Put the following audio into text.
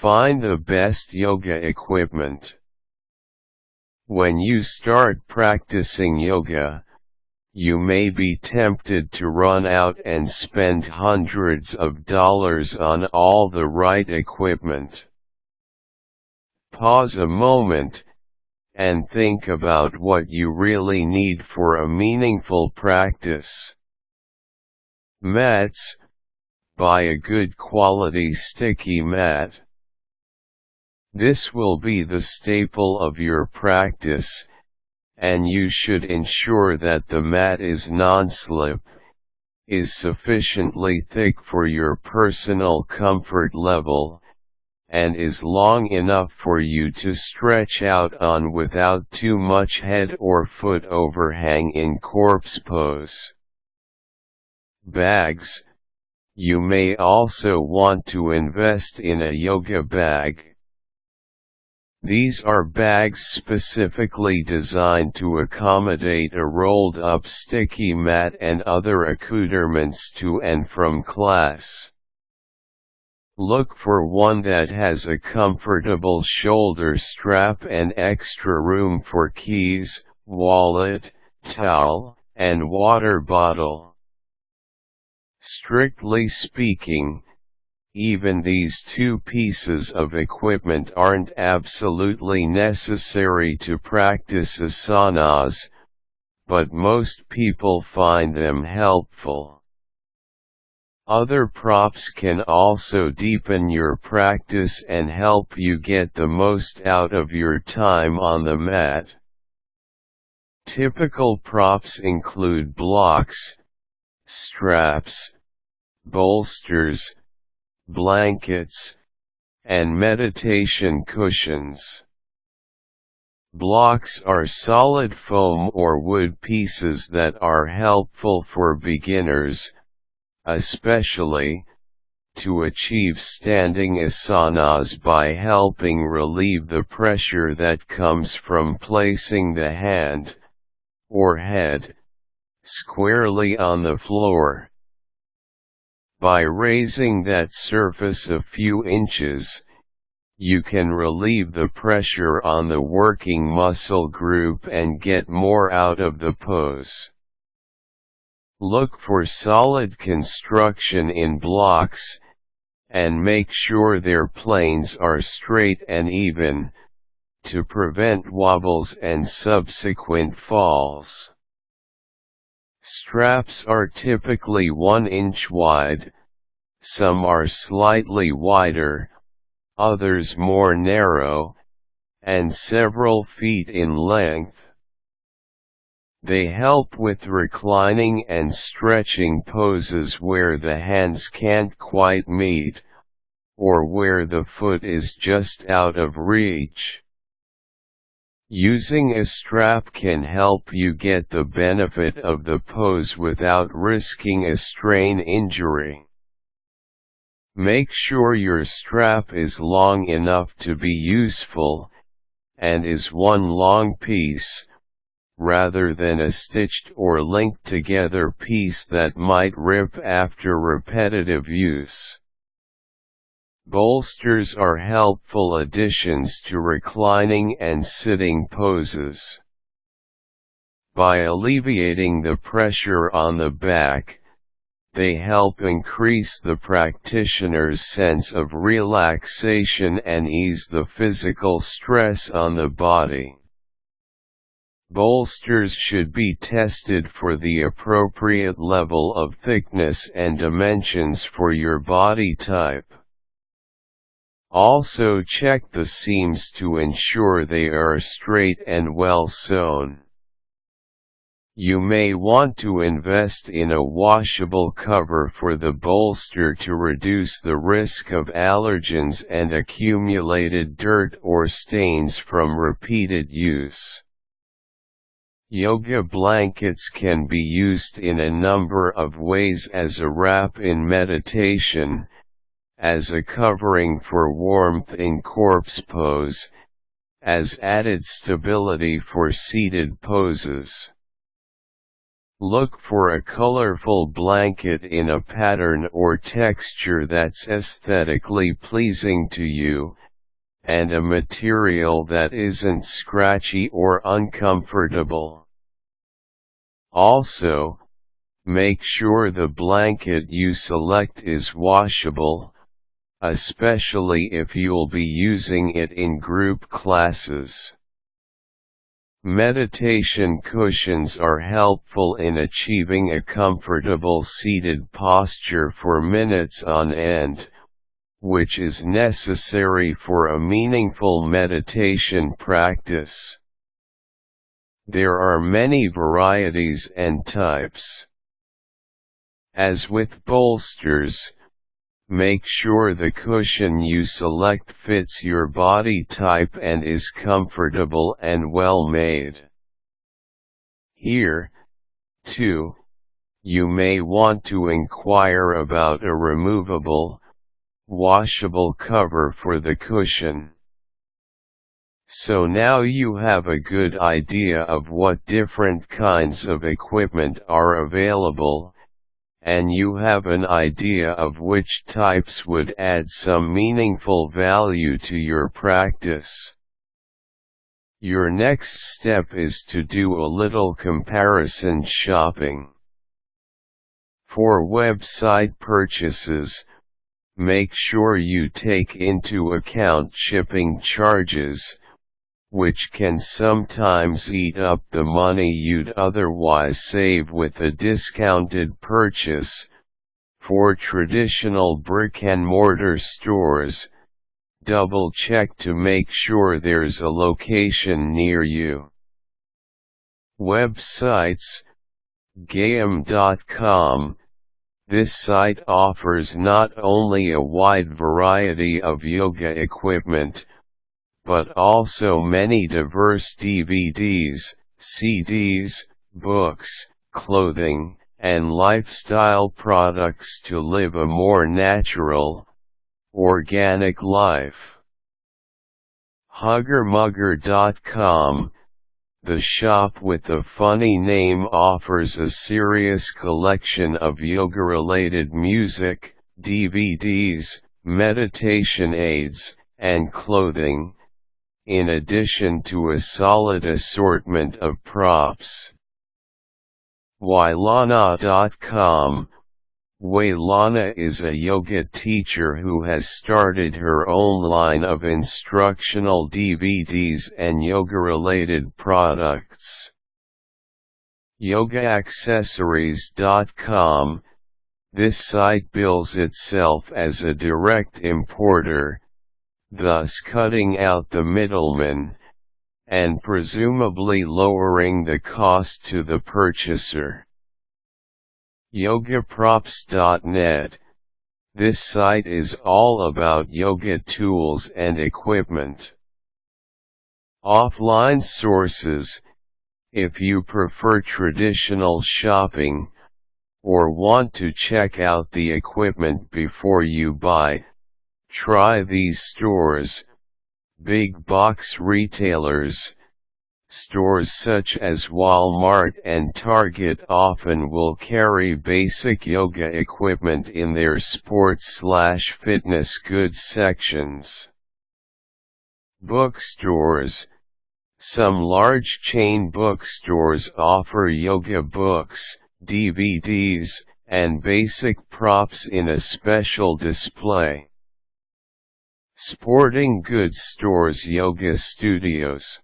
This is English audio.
Find the best yoga equipment. When you start practicing yoga, you may be tempted to run out and spend hundreds of dollars on all the right equipment. Pause a moment, and think about what you really need for a meaningful practice. Mats. Buy a good quality sticky mat. This will be the staple of your practice, and you should ensure that the mat is non-slip, is sufficiently thick for your personal comfort level, and is long enough for you to stretch out on without too much head or foot overhang in corpse pose. Bags. You may also want to invest in a yoga bag. These are bags specifically designed to accommodate a rolled-up sticky mat and other accoutrements to and from class. Look for one that has a comfortable shoulder strap and extra room for keys, wallet, towel, and water bottle. Strictly speaking, even these two pieces of equipment aren't absolutely necessary to practice asanas, but most people find them helpful. Other props can also deepen your practice and help you get the most out of your time on the mat. Typical props include blocks, straps, bolsters, blankets, and meditation cushions. Blocks are solid foam or wood pieces that are helpful for beginners, especially to achieve standing asanas by helping relieve the pressure that comes from placing the hand, or head, squarely on the floor. By raising that surface a few inches, you can relieve the pressure on the working muscle group and get more out of the pose. Look for solid construction in blocks, and make sure their planes are straight and even, to prevent wobbles and subsequent falls. Straps are typically 1 inch wide, some are slightly wider, others more narrow, and several feet in length. They help with reclining and stretching poses where the hands can't quite meet, or where the foot is just out of reach. Using a strap can help you get the benefit of the pose without risking a strain injury. Make sure your strap is long enough to be useful, and is one long piece, rather than a stitched or linked together piece that might rip after repetitive use. Bolsters are helpful additions to reclining and sitting poses. By alleviating the pressure on the back, they help increase the practitioner's sense of relaxation and ease the physical stress on the body. Bolsters should be tested for the appropriate level of thickness and dimensions for your body type. Also check the seams to ensure they are straight and well sewn. You may want to invest in a washable cover for the bolster to reduce the risk of allergens and accumulated dirt or stains from repeated use. Yoga blankets can be used in a number of ways: as a wrap in meditation, as a covering for warmth in corpse pose, as added stability for seated poses. Look for a colorful blanket in a pattern or texture that's aesthetically pleasing to you, and a material that isn't scratchy or uncomfortable. Also, make sure the blanket you select is washable, especially if you'll be using it in group classes. Meditation cushions are helpful in achieving a comfortable seated posture for minutes on end, which is necessary for a meaningful meditation practice. There are many varieties and types. As with bolsters, make sure the cushion you select fits your body type and is comfortable and well made. Here, too, you may want to inquire about a removable, washable cover for the cushion. So now you have a good idea of what different kinds of equipment are available, and you have an idea of which types would add some meaningful value to your practice. Your next step is to do a little comparison shopping. For website purchases, make sure you take into account shipping charges, which can sometimes eat up the money you'd otherwise save with a discounted purchase. For traditional brick-and-mortar stores, double-check to make sure there's a location near you. Websites, Gayam.com. This site offers not only a wide variety of yoga equipment, but also many diverse DVDs, CDs, books, clothing, and lifestyle products to live a more natural, organic life. Huggermugger.com. The shop with the funny name offers a serious collection of yoga-related music, DVDs, meditation aids, and clothing, in addition to a solid assortment of props. Wailana.com. Wailana is a yoga teacher who has started her own line of instructional DVDs and yoga-related products. YogaAccessories.com. This site bills itself as a direct importer, thus cutting out the middleman, and presumably lowering the cost to the purchaser. YogaProps.net. This site is all about yoga tools and equipment. Offline sources. If you prefer traditional shopping, or want to check out the equipment before you buy, try these stores. Big box retailers. Stores such as Walmart and Target often will carry basic yoga equipment in their sports/fitness goods sections. Bookstores. Some large chain bookstores offer yoga books, DVDs, and basic props in a special display. Sporting goods stores. Yoga studios.